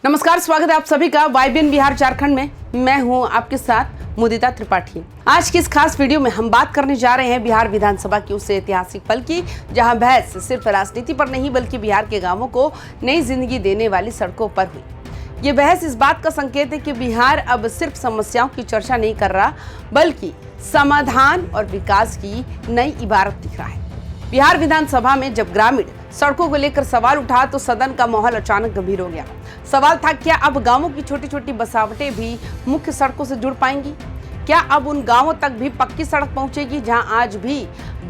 नमस्कार, स्वागत है आप सभी का वाईबीएन बिहार झारखंड में। मैं हूं आपके साथ मुदिता त्रिपाठी। आज की इस खास वीडियो में हम बात करने जा रहे हैं बिहार विधानसभा की उस ऐतिहासिक पल की जहां बहस सिर्फ राजनीति पर नहीं बल्कि बिहार के गांवों को नई जिंदगी देने वाली सड़कों पर हुई। ये बहस इस बात का संकेत है कि बिहार अब सिर्फ समस्याओं की चर्चा नहीं कर रहा बल्कि समाधान और विकास की नई इबारत दिख रहा है। बिहार विधानसभा में जब ग्रामीण सड़कों को लेकर सवाल उठा तो सदन का माहौल अचानक गंभीर हो गया। सवाल था, क्या अब गांवों की छोटी छोटी बसावटें भी मुख्य सड़कों से जुड़ पाएंगी? क्या अब उन गांवों तक भी पक्की सड़क पहुंचेगी जहां आज भी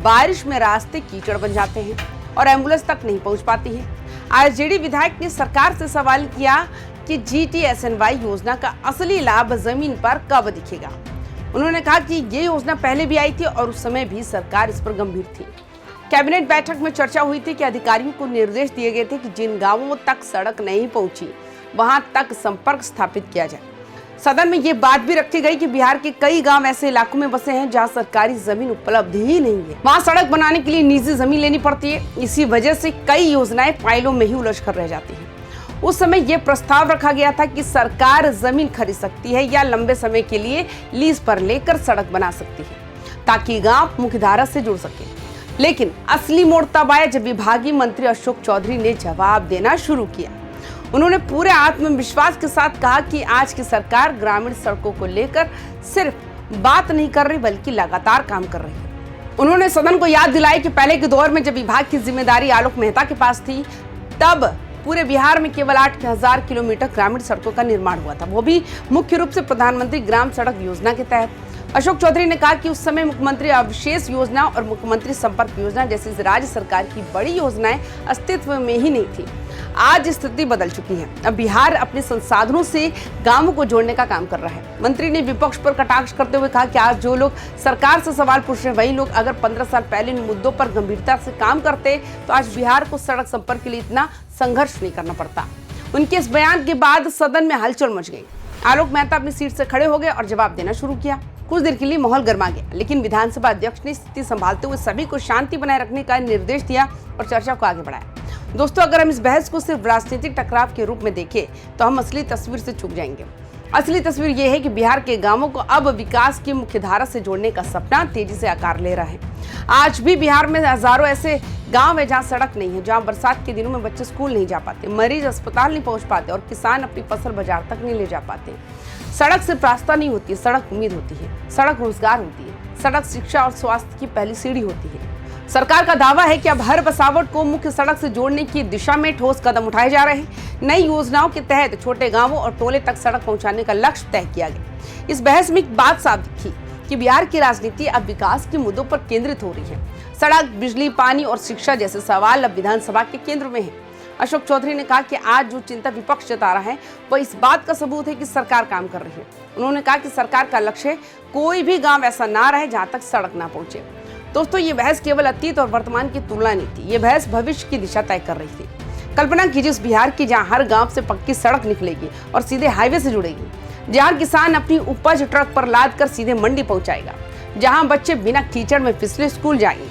बारिश में रास्ते कीचड़ बन जाते हैं और एम्बुलेंस तक नहीं पहुंच पाती है? आरजेडी विधायक ने सरकार से सवाल किया कि GTSNY योजना का असली लाभ जमीन पर कब दिखेगा। उन्होंने कहा कि ये योजना पहले भी आई थी और उस समय भी सरकार इस पर गंभीर थी। कैबिनेट बैठक में चर्चा हुई थी कि अधिकारियों को निर्देश दिए गए थे कि जिन गांवों तक सड़क नहीं पहुंची वहां तक संपर्क स्थापित किया जाए। सदन में ये बात भी रखी गई कि बिहार के कई गांव ऐसे इलाकों में बसे हैं जहां सरकारी जमीन उपलब्ध ही नहीं है। वहां सड़क बनाने के लिए निजी जमीन लेनी पड़ती है। इसी वजह से कई योजनाएं फाइलों में ही उलझ कर रह जाती है। उस समय यह प्रस्ताव रखा गया था कि सरकार जमीन खरीद सकती है या लंबे समय के लिए लीज पर लेकर सड़क बना सकती है ताकि गांव मुख्यधारा से जुड़ सके। लेकिन असली मोड़ तब आया जब विभागीय मंत्री अशोक चौधरी ने जवाब देना शुरू किया। उन्होंने पूरे आत्मविश्वास के साथ कहा कि आज की सरकार ग्रामीण सड़कों को लेकर सिर्फ बात नहीं कर रही बल्कि लगातार काम कर रही है। उन्होंने सदन को याद दिलाई कि पहले के दौर में जब विभाग की जिम्मेदारी आलोक मेहता के पास थी तब पूरे बिहार में केवल 8,000 किलोमीटर ग्रामीण सड़कों का निर्माण हुआ था, वो भी मुख्य रूप से प्रधानमंत्री ग्राम सड़क योजना के तहत। अशोक चौधरी ने कहा कि उस समय मुख्यमंत्री अवशेष योजना और मुख्यमंत्री संपर्क योजना जैसी राज्य सरकार की बड़ी योजनाएं अस्तित्व में ही नहीं थी। आज स्थिति बदल चुकी है। अब बिहार अपने संसाधनों से गांवों को जोड़ने का काम कर रहा है। मंत्री ने विपक्ष पर कटाक्ष करते हुए कहा कि आज जो लोग सरकार से सवाल पूछ रहे हैं वही लोग अगर 15 साल पहले इन मुद्दों पर गंभीरता से काम करते तो आज बिहार को सड़क संपर्क के लिए इतना संघर्ष नहीं करना पड़ता। उनके इस बयान के बाद सदन में हलचल मच गई। आलोक मेहता अपनी सीट से खड़े हो गए और जवाब देना शुरू किया। कुछ देर के लिए माहौल गर्मा गया, लेकिन विधानसभा अध्यक्ष ने स्थिति संभालते हुए सभी को शांति बनाए रखने का निर्देश दिया और चर्चा को आगे बढ़ाया। दोस्तों, अगर हम इस बहस को सिर्फ राजनीतिक टकराव के रूप में देखें तो हम असली तस्वीर से चूक जाएंगे। असली तस्वीर यह है कि बिहार के गांवों को अब विकास की मुख्यधारा से जोड़ने का सपना तेजी से आकार ले रहा है। आज भी बिहार में हजारों ऐसे गांव है जहां सड़क नहीं है, जहां बरसात के दिनों में बच्चे स्कूल नहीं जा पाते, मरीज अस्पताल नहीं पहुंच पाते और किसान अपनी फसल बाजार तक नहीं ले जा पाते। सड़क सिर्फ रास्ता नहीं होती, सड़क उम्मीद होती है, सड़क रोजगार होती है, सड़क शिक्षा और स्वास्थ्य की पहली सीढ़ी होती है। सरकार का दावा है कि अब हर बसावट को मुख्य सड़क से जोड़ने की दिशा में ठोस कदम उठाए जा रहे हैं। नई योजनाओं के तहत छोटे गांवों और टोले तक सड़क पहुंचाने का लक्ष्य तय किया गया। इस बहस में एक बात साफ दिखी कि बिहार की राजनीति अब विकास के मुद्दों पर केंद्रित हो रही है। सड़क, बिजली, पानी और शिक्षा जैसे सवाल अब विधानसभा के केंद्र में है। अशोक चौधरी ने कहा कि आज जो चिंता विपक्ष जता रहा है वह इस बात का सबूत है कि सरकार काम कर रही है। उन्होंने कहा कि सरकार का लक्ष्य कोई भी गांव ऐसा ना रहे जहां तक सड़क ना पहुंचे। दोस्तों, ये बहस केवल अतीत और वर्तमान की तुलना नहीं थी, ये बहस भविष्य की दिशा तय कर रही थी। कल्पना कीजिए उस बिहार की जहां हर गांव से पक्की सड़क निकलेगी और सीधे हाईवे से जुड़ेगी, जहां किसान अपनी उपज ट्रक पर लाद कर सीधे मंडी पहुंचाएगा, जहां बच्चे बिना कीचड़ में फिसले स्कूल जाएंगे,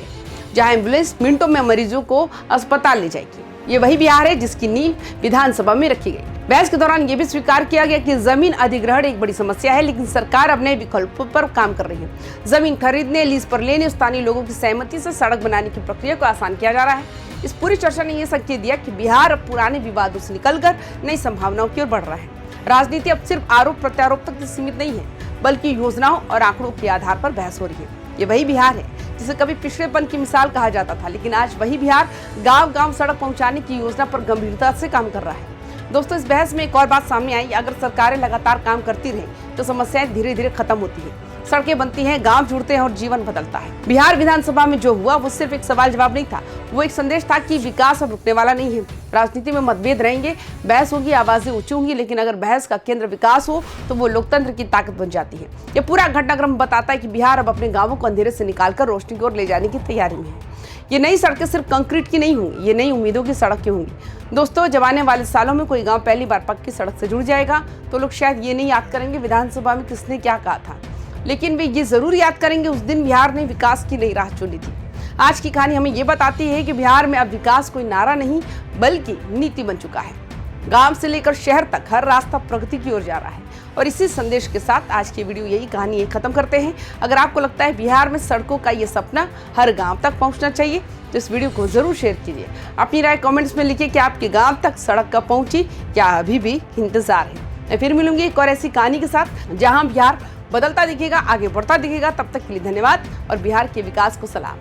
जहां एम्बुलेंस मिनटों में मरीजों को अस्पताल ले जाएगी। ये वही बिहार है जिसकी नींव विधानसभा में रखी गई। बहस के दौरान ये भी स्वीकार किया गया कि जमीन अधिग्रहण एक बड़ी समस्या है, लेकिन सरकार अपने विकल्पों पर काम कर रही है। जमीन खरीदने, लीज पर लेने, स्थानीय लोगों की सहमति से सड़क बनाने की प्रक्रिया को आसान किया जा रहा है। इस पूरी चर्चा ने यह संकेत दिया कि बिहार अब पुराने विवादों से निकलकर नई संभावनाओं की ओर बढ़ रहा है। राजनीति अब सिर्फ आरोप प्रत्यारोप तक सीमित नहीं है बल्कि योजनाओं और आंकड़ों के आधार पर बहस हो रही है। ये वही बिहार है जिसे कभी पिछड़ेपन की मिसाल कहा जाता था, लेकिन आज वही बिहार गांव गांव सड़क पहुंचाने की योजना पर गंभीरता से काम कर रहा है। दोस्तों, इस बहस में एक और बात सामने आई, अगर सरकारें लगातार काम करती रहें तो समस्याएं धीरे धीरे खत्म होती है, सड़कें बनती हैं, गांव जुड़ते हैं और जीवन बदलता है। बिहार विधानसभा में जो हुआ वो सिर्फ एक सवाल जवाब नहीं था, वो एक संदेश था कि विकास अब रुकने वाला नहीं है। राजनीति में मतभेद रहेंगे, बहस होगी, आवाजें ऊंची होंगी, लेकिन अगर बहस का केंद्र विकास हो तो वो लोकतंत्र की ताकत बन जाती है। ये पूरा घटनाक्रम बताता है कि बिहार अब अपने गांवों को अंधेरे से निकालकर रोशनी की ओर ले जाने की तैयारी में है। ये नई सड़कें सिर्फ कंक्रीट की नहीं होंगी, ये नई उम्मीदों की सड़कें होंगी। दोस्तों, जब आने वाले सालों में कोई गांव पहली बार पक्की सड़क से जुड़ जाएगा तो लोग शायद ये नहीं याद करेंगे विधानसभा में किसने क्या कहा था, लेकिन वे ये जरूर याद करेंगे उस दिन बिहार ने विकास की नई राह चुनी थी। आज की कहानी हमें ये बताती है कि बिहार में अब विकास कोई नारा नहीं बल्कि नीति बन चुका है। गांव से लेकर शहर तक हर रास्ता प्रगति की ओर जा रहा है। और इसी संदेश के साथ आज की वीडियो यही कहानी खत्म करते हैं। अगर आपको लगता है बिहार में सड़कों का ये सपना हर गांव तक पहुंचना चाहिए तो इस वीडियो को जरूर शेयर कीजिए। अपनी राय कमेंट्स में लिखिए कि आपके गांव तक सड़क कब पहुंची, क्या अभी भी इंतजार है। मैं फिर मिलूंगी एक और ऐसी कहानी के साथ जहां बिहार बदलता दिखेगा, आगे बढ़ता दिखेगा। तब तक के लिए धन्यवाद और बिहार के विकास को सलाम।